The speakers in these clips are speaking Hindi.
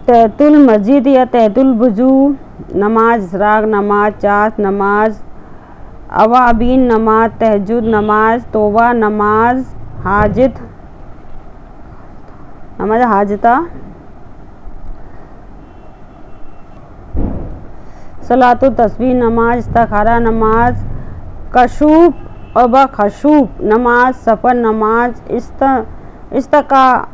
तहतुल मस्जिद या तहतुल वुजू नमाज, इसराक नमाज, चाश नमाज, अवाबीन नमाज, तहज्जुद नमाज, तौबा नमाज, हाजता, सलातुल तस्बीह नमाज, इस्तिखारा नमाज, कशूफ और खशूफ नमाज, सफ़र नमाज, इस्तका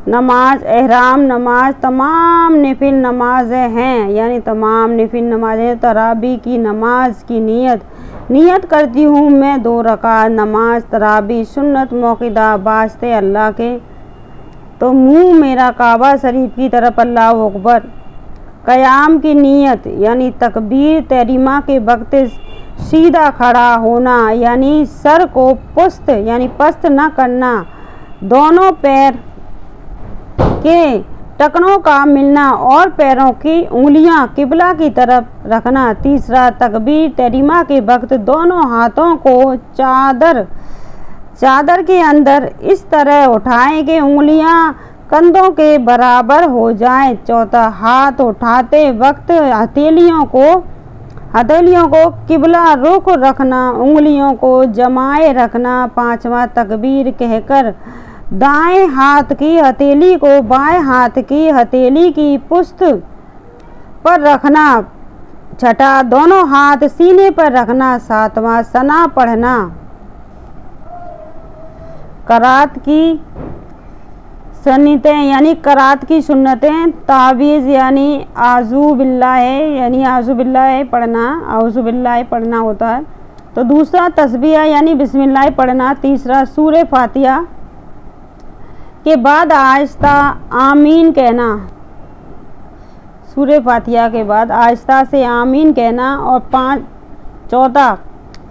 नमाज, एहराम नमाज, तमाम नफिल नमाज़ें हैं, यानी तमाम नफिल नमाज़ें। तराबी की नमाज की नियत करती हूँ मैं 2 रकात नमाज तराबी सुन्नत मौक़िदा वास्ते अल्लाह के, तो मुँह मेरा काबा शरीफ की तरफ अल्लाहु अकबर। क़याम की नियत यानी तकबीर तहरीमा के वक्त सीधा खड़ा होना, यानी सर को पुस्त यानी पस्त न करना, दोनों पैर के टखनों का मिलना और पैरों की उंगलियां किबला की तरफ रखना। तीसरा, तकबीर तहरीमा के वक्त दोनों हाथों को चादर के अंदर इस तरह उठाएं कि उंगलियां कंधों के बराबर हो जाएं। चौथा, हाथ उठाते वक्त हथेलियों को किबला रुख रखना, उंगलियों को जमाए रखना। पांचवा, तकबीर कहकर दाएं हाथ की हथेली को बाएं हाथ की हथेली की पुष्ट पर रखना। छठा, दोनों हाथ सीने पर रखना। सातवां, सना पढ़ना। करात की सन्नतें यानी करात की सुन्नतें, तावीज़ यानी आज़ू बिल्लाह पढ़ना, आऊज़ु बिल्लाह पढ़ना होता है। तो दूसरा, तस्बीह यानी बिस्मिल्लाह पढ़ना। तीसरा, सूरे फातिहा के बाद आहिस्ता आमीन कहना, सूरे फातिहा के बाद आहिस्ता से आमीन कहना। और चौथा,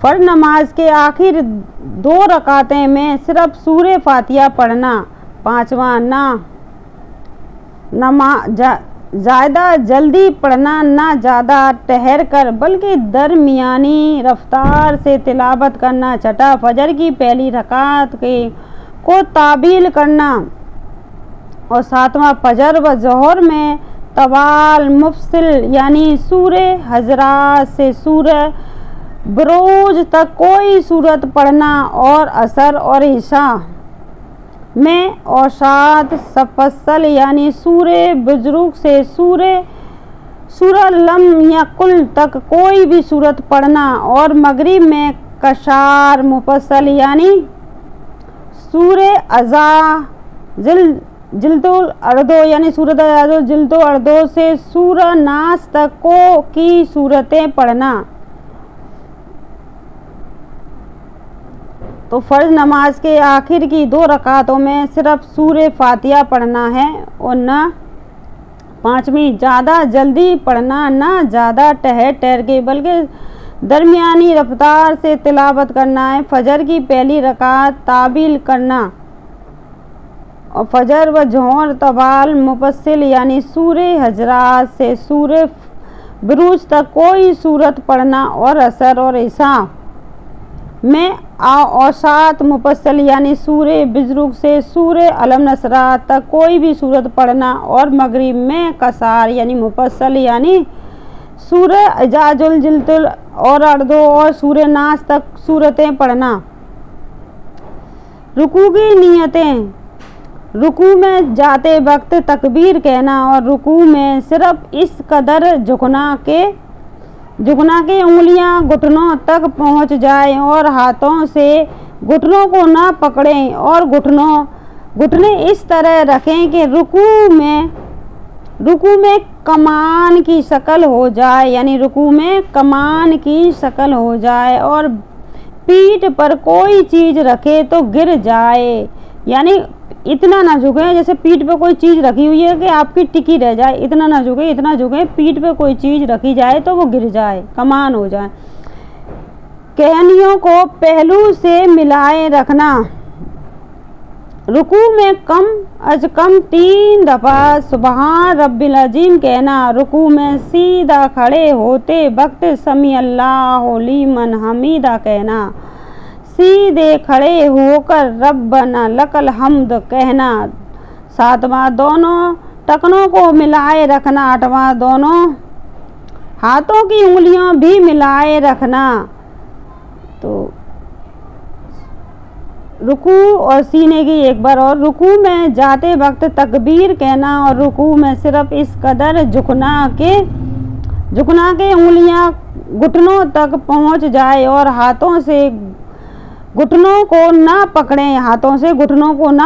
फ़र्ज़ नमाज के आखिर 2 रकातें में सिर्फ सूरे फातिहा पढ़ना। पाँचवा, ज़्यादा जल्दी पढ़ना, ना ज़्यादा ठहर कर बल्कि दरमियानी रफ्तार से तिलावत करना। छठा, फजर की पहली रकात को ताबील करना। और सातवां, फजर व ज़ोहर में तवाल मुफसिल यानी सूरे हजरात से सूरे बुरूज तक कोई सूरत पढ़ना। और असर और इशा में औसात सफसल यानी सूरे बुजुर्ग से सूरह लम या कुल तक कोई भी सूरत पढ़ना। और मगरिब में कशार मुफसल यानी सूरे अज़ा जिल्दुल अर्दो यानी सूरत जिल्दुल अर्दो से सूरह नास तक की सूरतें पढ़ना। तो फ़र्ज़ नमाज के आखिर की 2 रकातों में सिर्फ सूरे फातिहा पढ़ना है। और न पाँचवीं, ज़्यादा जल्दी पढ़ना, ना ज़्यादा ठहर के बल्कि दरमियानी रफ्तार से तिलावत करना है। फजर की पहली रकात ताबील करना। और फजर व ज़ोहर तवाल मुफस्सिल यानी सूरे हजरात से सूरे बुरूज तक कोई सूरत पढ़ना। और असर और इशा में औसात मुफस्सल यानी सूरे बुजुर्ग से सूरे अलम नसरा तक कोई भी सूरत पढ़ना। और मगरिब में कसार यानी मुफस्सल यानी सूरे इजाजुल जिल्दुल और अर्दो और सूरे नास तक सूरतें पढ़ना। रुकू की नियतें, रुकू में जाते वक्त तकबीर कहना और रुकू में सिर्फ इस कदर झुकना के उंगलियां घुटनों तक पहुंच जाए और हाथों से घुटनों को ना पकड़ें और घुटने इस तरह रखें कि रुकू में कमान की शक्ल हो जाए, यानी रुकू में कमान की शक्ल हो जाए। और पीठ पर कोई चीज़ रखे तो गिर जाए, यानी इतना ना झुके जैसे पीठ पे कोई चीज़ रखी हुई है कि आपकी टिकी रह जाए, इतना ना झुके, इतना झुके पीठ पे कोई चीज़ रखी जाए तो वो गिर जाए, कमान हो जाए। कहनियों को पहलू से मिलाए रखना। रुकू में कम अज कम 3 दफ़ा सुबहान रब्बिल अज़ीम कहना। रुकू में सीधा खड़े होते वक्त समी अल्लाहु लिमन हमीदा कहना। सीधे खड़े होकर रब्बना लकल हम्द कहना। 7वां, दोनों टखनों को मिलाए रखना। 8वां, दोनों हाथों की उंगलियां भी मिलाए रखना। तो रुकू और सीने की एक बार और, रुकू में जाते वक्त तकबीर कहना और रुकू में सिर्फ इस कदर झुकना के उंगलियां घुटनों तक पहुंच जाए और हाथों से घुटनों को ना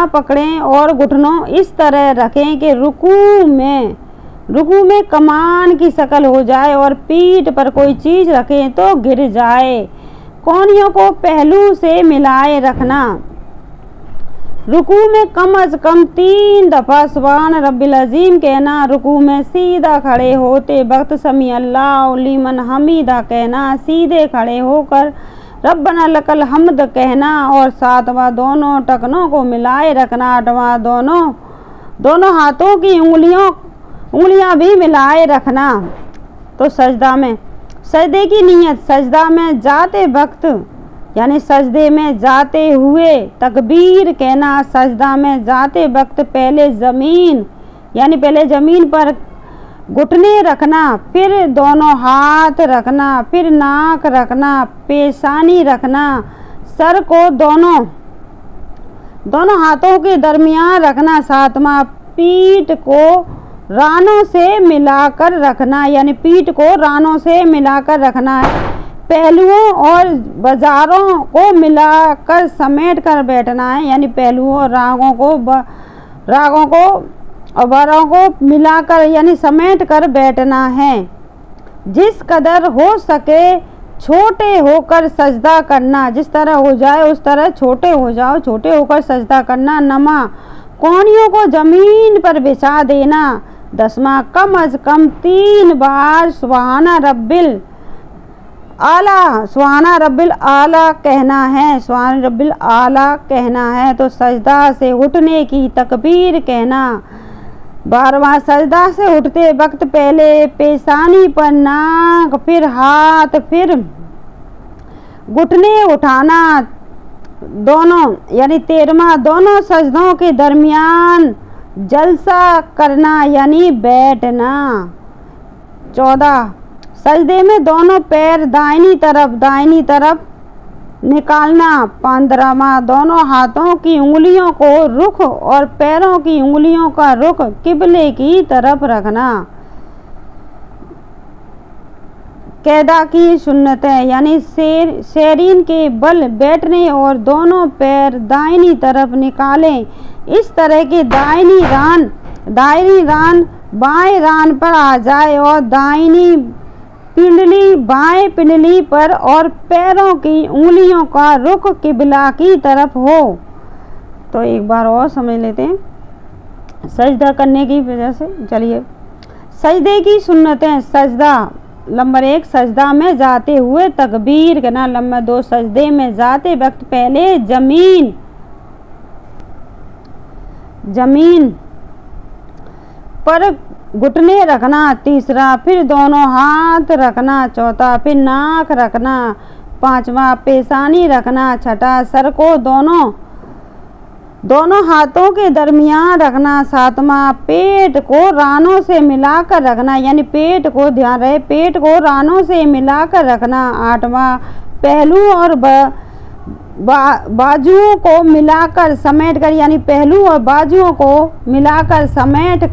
पकड़ें और घुटनों इस तरह रखें कि रुकू में कमान की शक्ल हो जाए और पीठ पर कोई चीज रखें तो गिर जाए। कोहनियों को पहलू से मिलाए रखना। रुकू में कम अज कम 3 दफा सुभान रब्बिल अजीम कहना। रुकू में सीधा खड़े होते वक्त समी अल्लाह लिमन हमीदा कहना। सीधे खड़े होकर रब्बना लकल हम्द कहना। और 7वां, दोनों टखनों को मिलाए रखना। 8वां, दोनों हाथों की उंगलियां भी मिलाए रखना। तो सजदे की नियत, सजदा में जाते वक्त यानी सजदे में जाते हुए तकबीर कहना। सजदा में जाते वक्त पहले ज़मीन पर घुटने रखना, फिर दोनों हाथ रखना, फिर नाक रखना, पेशानी रखना, सर को दोनों हाथों के दरमियान रखना। 7वां, पीठ को रानों से मिलाकर रखना यानी पीठ को रानों से मिलाकर रखना है। पहलुओं और बाजारों को मिलाकर समेट कर बैठना है यानी पहलुओं और रागों को और बारों को मिलाकर यानी समेट कर बैठना है। जिस कदर हो सके छोटे होकर सजदा करना। जिस तरह हो जाए उस तरह छोटे होकर सजदा करना। 9वां, कोहनियों को जमीन पर बिछा देना। 10वां, कम अज कम 3 बार सुभाना रब्बिल आला कहना है। तो सजदा से उठने की तकबीर कहना। 12वां, सजदा से उठते वक्त पहले पेशानी पर नाक, फिर हाथ, फिर घुटने उठाना दोनों यानी 13वां, दोनों सजदों के दरमियान जलसा करना यानी बैठना। 14, सजदे में दोनों पैर दाहिनी तरफ निकालना। 15वां, दोनों हाथों की उंगलियों को रुख और पैरों की उंगलियों का रुख किबले की तरफ रखना। कैदा की सुन्नतें यानी शेरीन के बल बैठने और दोनों पैर दाहिनी तरफ निकालें। इस तरह के दाहिनी रान बाएं रान पर आ जाए और दाहिनी पिंडली बाएं पिंडली पर और पैरों की उंगलियों का रुख किबला की तरफ हो। तो एक बार और समझ लेते हैं सजदा करने की वजह से। चलिए, सजदे की सुन्नतें। सजदा नंबर 1, सजदा में जाते हुए तकबीर कहना। नंबर 2, सजदे में जाते वक्त पहले जमीन पर घुटने रखना। 3, फिर दोनों हाथ रखना। 4, फिर नाक रखना। 5वां, पेशानी रखना। 6, सर को दोनों हाथों के दरमियान रखना। 7वां, पेट को रानों से मिलाकर रखना यानी पेट को ध्यान रहे पेट को रानों से मिलाकर रखना। 8वां, पहलू और बाजुओं को मिलाकर समेट कर यानी पहलू और बाजुओं को मिलाकर समेट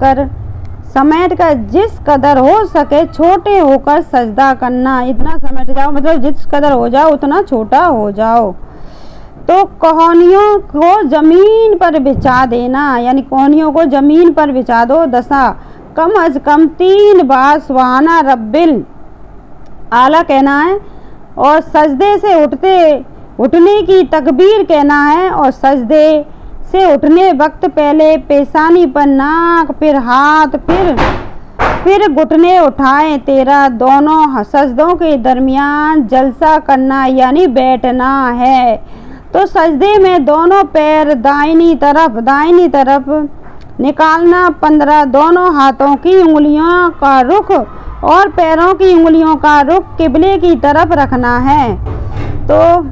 कर जिस कदर हो सके छोटे होकर सजदा करना। इतना समेट जाओ मतलब जिस कदर हो जाओ उतना छोटा हो जाओ। तो कोहनियों को जमीन पर बिछा देना यानी कोहनियों को जमीन पर बिछा दो। 10, कम अज कम 3 बार सुभाना रब्बिल आला कहना है और सजदे से उठने की तकबीर कहना है। और सजदे से उठने वक्त पहले पेशानी पर नाक, फिर हाथ, फिर घुटने उठाएं। 13, दोनों सजदों के दरमियान जलसा करना यानी बैठना है। तो सजदे में दोनों पैर दाहिनी तरफ निकालना। 15, दोनों हाथों की उंगलियों का रुख और पैरों की उंगलियों का रुख किबले की तरफ रखना है। तो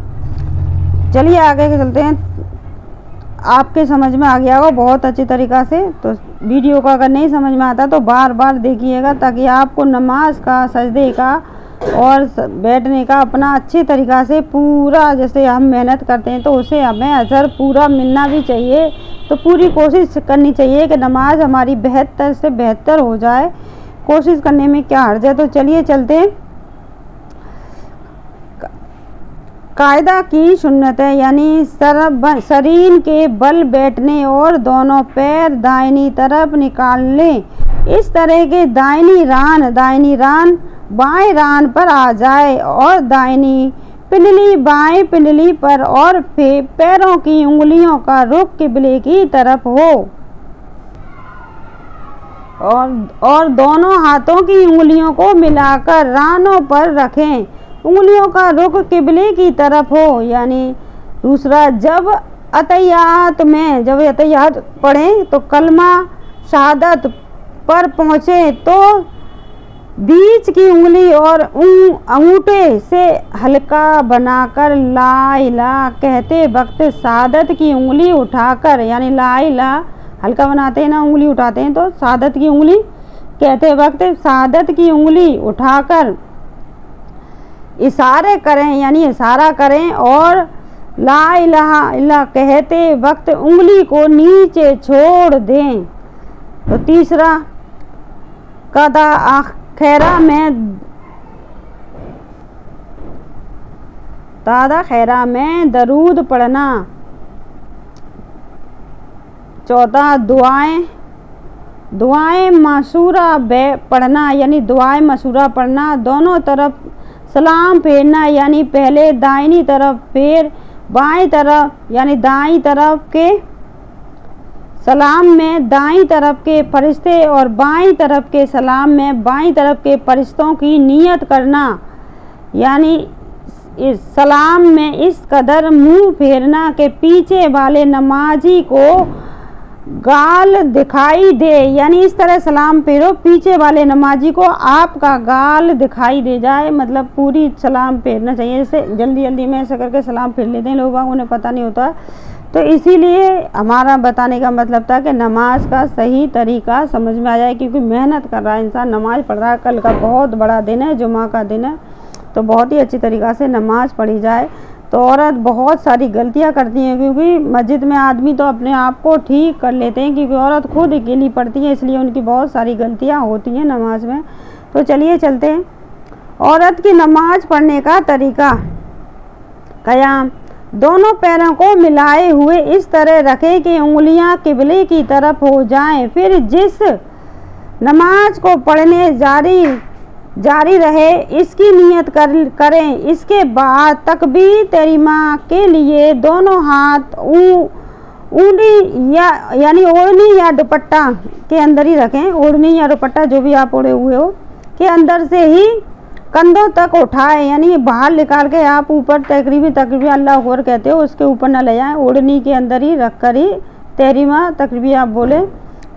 चलिए आगे चलते हैं। आपके समझ में आ गया होगा बहुत अच्छी तरीक़ा से। तो वीडियो का अगर नहीं समझ में आता तो बार बार देखिएगा, ताकि आपको नमाज का, सजदे का और बैठने का अपना अच्छी तरीक़ा से पूरा, जैसे हम मेहनत करते हैं तो उसे हमें असर पूरा मिलना भी चाहिए। तो पूरी कोशिश करनी चाहिए कि नमाज हमारी बेहतर से बेहतर हो जाए। कोशिश करने में क्या हर्ज है। तो चलिए चलते हैं। कायदा की सुन्नत है, यानी शरीर के बल बैठने और दोनों पैर दाहिनी तरफ निकाल लें। इस तरह के दाहिनी रान बाएं रान पर आ जाए और दाहिनी पिंडली बाएं पिंडली पर, और पैरों की उंगलियों का रुख किबले की तरफ हो और दोनों हाथों की उंगलियों को मिलाकर रानों पर रखें। उंगलियों का रुख किबले की तरफ हो। यानी दूसरा, जब अतहियात पढ़ें तो कलमा शहादत पर पहुँचे तो बीच की उंगली और अंगूठे से हल्का बनाकर ला इलाहा कहते वक्त शहादत की उंगली उठाकर, यानी ला इलाहा हल्का बनाते हैं ना, उंगली उठाते हैं, तो शहादत की उंगली कहते वक्त शहादत की उंगली उठाकर इशारे करें, यानी इशारा करें, और ला इलाहा इल्लल्लाह कहते वक्त उंगली को नीचे छोड़ दें। तो तीसरा, कदा खैरा में दरूद पढ़ना। चौथा, दुआएं मशूरा पढ़ना, यानी दुआएं मशूरा पढ़ना। दोनों तरफ सलाम फेरना, यानी पहले दाहिनी तरफ फिर बाएं तरफ, यानी दाईं तरफ के सलाम में दाईं तरफ के फरिश्ते और बाईं तरफ के सलाम में बाईं तरफ के फरिश्तों की नियत करना। यानी इस सलाम में इस कदर मुंह फेरना कि पीछे वाले नमाजी को गाल दिखाई दे, यानी इस तरह सलाम फेरो पीछे वाले नमाजी को आपका गाल दिखाई दे जाए, मतलब पूरी सलाम फेरना चाहिए। जैसे जल्दी में ऐसा करके सलाम फेर लेते हैं लोग, उन्हें पता नहीं होता। तो इसीलिए हमारा बताने का मतलब था कि नमाज का सही तरीका समझ में आ जाए, क्योंकि मेहनत कर रहा है इंसान, नमाज पढ़ रहा है, कल का बहुत बड़ा दिन है, जुमा का दिन है, तो बहुत ही अच्छी तरीक़ा से नमाज पढ़ी जाए। तो औरत बहुत सारी गलतियां करती हैं, क्योंकि मस्जिद में आदमी तो अपने आप को ठीक कर लेते हैं, क्योंकि औरत खुद अकेली पढ़ती है, इसलिए उनकी बहुत सारी गलतियां होती हैं नमाज में। तो चलिए चलते हैं। औरत की नमाज पढ़ने का तरीका। क़याम, दोनों पैरों को मिलाए हुए इस तरह रखें कि उंगलियां किबले की तरफ हो जाएं। फिर जिस नमाज को पढ़ने जारी रहे इसकी नियत करें। इसके बाद तकबीर तहरीमा के लिए दोनों हाथ यानी ओढ़नी या दुपट्टा के अंदर ही रखें। ओढ़नी या दुपट्टा जो भी आप ओढ़े हुए हो के अंदर से ही कंधों तक उठाए, यानी बाहर निकाल के आप ऊपर तकरीबी अल्लाह अकबर कहते हो, उसके ऊपर न ले जाएं। ओढ़नी के अंदर ही रख कर ही तहरीमा तकरीबी आप बोले,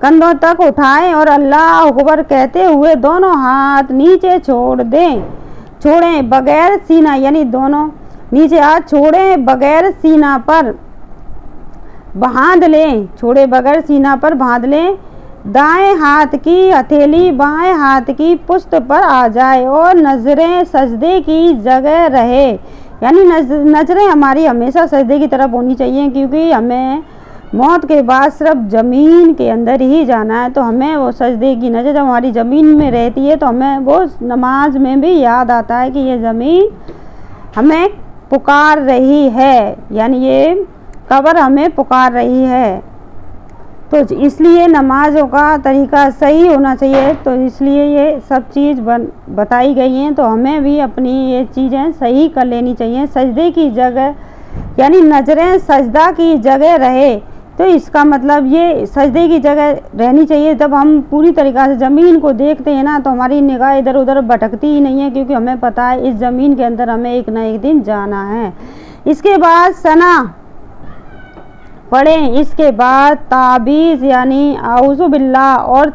कंधों तक उठाएं और अल्लाह अकबर कहते हुए दोनों हाथ नीचे छोड़ें बगैर सीना, यानी दोनों नीचे हाथ छोड़ें बगैर सीना पर बांध लें, छोड़े बगैर सीना पर बांध लें। दाएं हाथ की हथेली बाएं हाथ की पुश्त पर आ जाए और नज़रें सजदे की जगह रहे, यानी नज़रें हमारी हमेशा सजदे की तरफ होनी चाहिए, क्योंकि हमें मौत के बाद सिर्फ ज़मीन के अंदर ही जाना है। तो हमें वो सजदे की नज़र जब हमारी ज़मीन में रहती है तो हमें वो नमाज में भी याद आता है कि ये ज़मीन हमें पुकार रही है, यानी ये कब्र हमें पुकार रही है। तो इसलिए नमाज़ों का तरीका सही होना चाहिए। तो इसलिए ये सब चीज़ बताई गई हैं, तो हमें भी अपनी ये चीज़ें सही कर लेनी चाहिए। सजदे की जगह, यानी नज़रें सजदा की जगह रहे, तो इसका मतलब ये सजदे की जगह रहनी चाहिए। जब हम पूरी तरीक़ा से ज़मीन को देखते हैं ना, तो हमारी निगाह इधर उधर भटकती ही नहीं है, क्योंकि हमें पता है इस ज़मीन के अंदर हमें एक ना एक दिन जाना है। इसके बाद सना पढ़ें। इसके बाद ताबीज़ यानी आऊज़ु बिल्लाह और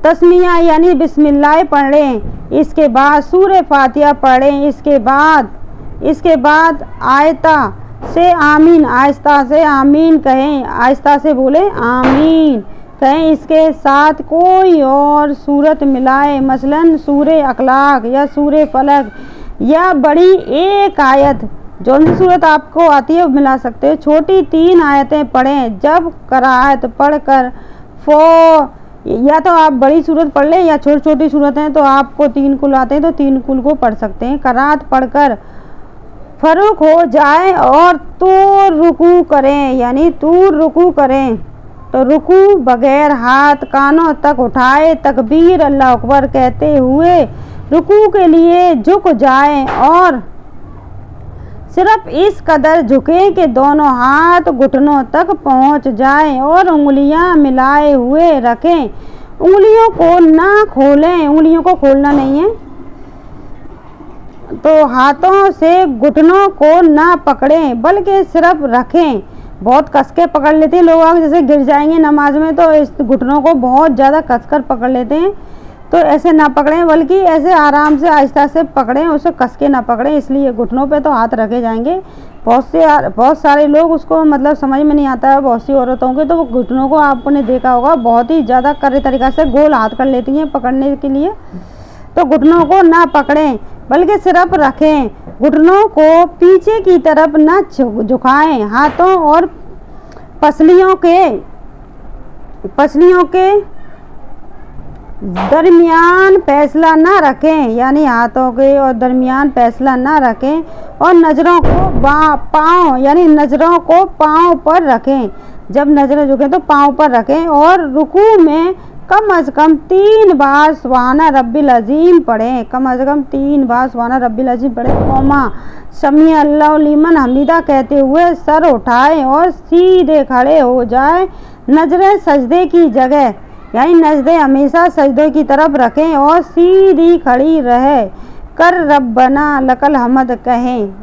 तस्मिया यानी बिस्मिल्लाह पढ़ें। इसके बाद सूरह फातिहा पढ़ें। इसके बाद आयता से आमीन, आहिस्ता से आमीन कहें, आहिस्ता से बोले आमीन कहें इसके साथ कोई और सूरत मिलाए, मसलन सूरे अखलाक या सूरे फलक या बड़ी एक आयत, जो सी सूरत आपको आती है वो मिला सकते हो। छोटी 3 आयतें पढ़ें। जब कराहत पढ़कर या तो आप बड़ी सूरत पढ़ लें या छोटी छोटी सूरत हैं तो आपको 3 कुल आते हैं तो 3 कुल को पढ़ सकते हैं। कराहत पढ़कर फरुख हो जाए और तो रुकू करें, यानी तू रुकू करें तो रुकू बगैर हाथ कानों तक उठाए तकबीर अल्लाह अकबर कहते हुए रुकू के लिए झुक जाएं और सिर्फ इस कदर झुकें कि दोनों हाथ घुटनों तक पहुंच जाएं और उंगलियां मिलाए हुए रखें। उंगलियों को ना खोलें, उंगलियों को खोलना नहीं है। तो हाथों से घुटनों को ना पकड़ें बल्कि सिर्फ रखें। बहुत कस के पकड़ लेते हैं लोग, जैसे गिर जाएंगे नमाज में तो इस घुटनों को बहुत ज़्यादा कसकर पकड़ लेते हैं। तो ऐसे ना पकड़ें बल्कि ऐसे आराम से आहिस्ता से पकड़ें, उसे कस के ना पकड़ें। इसलिए घुटनों पे तो हाथ रखे जाएंगे। बहुत सारे लोग उसको मतलब समझ में नहीं आता है, बहुत सी औरतों के, तो वो घुटनों को आपने देखा होगा बहुत ही ज़्यादा करे तरीक़ा से गोल हाथ कर लेती हैं पकड़ने के लिए। तो घुटनों को ना पकड़ें बल्कि सिर्फ रखें। घुटनों को पीछे की तरफ ना झुकाएं। हाथों और पसलियों के दरमियान फैसला ना रखें, यानी हाथों के और दरमियान फैसला ना रखें। और नज़रों को पाँव, यानी नज़रों को पाँव पर रखें। जब नज़रें झुकें तो पाँव पर रखें। और रुकू में कम अज़ कम 3 बार सुब्हाना रब्बिल अज़ीम पढ़ें। कम अज़ कम 3 बार सुब्हाना रब्बिल अज़ीम पढ़ें। कौमा समी अल्लाहु लिमन हमीदा कहते हुए सर उठाएं और सीधे खड़े हो जाएं। नज़रें सजदे की जगह, यानी नज़रें हमेशा सजदे की तरफ रखें और सीधी खड़ी रहे कर रब्बना लकल हमद कहें।